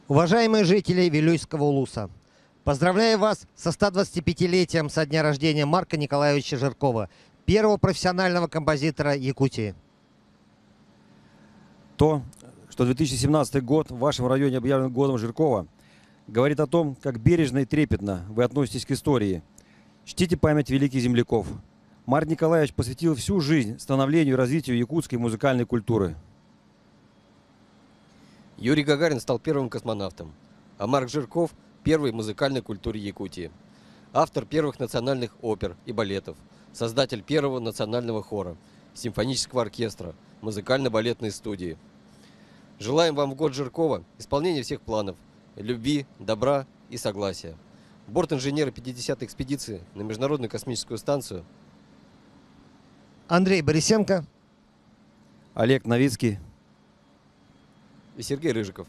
Уважаемые жители Вилюйского улуса, поздравляю вас со 125-летием со дня рождения Марка Николаевича Жиркова, первого профессионального композитора Якутии. То, что 2017 год в вашем районе объявлен годом Жиркова, говорит о том, как бережно и трепетно вы относитесь к истории. Чтите память великих земляков. Марк Николаевич посвятил всю жизнь становлению и развитию якутской музыкальной культуры. Юрий Гагарин стал первым космонавтом, а Марк Жирков – первой в музыкальной культуре Якутии. Автор первых национальных опер и балетов, создатель первого национального хора, симфонического оркестра, музыкально-балетной студии. Желаем вам в год Жиркова исполнения всех планов, любви, добра и согласия. Борт-инженеры 50-й экспедиции на Международную космическую станцию Андрей Борисенко. Олег Новицкий. и Сергей Рыжиков.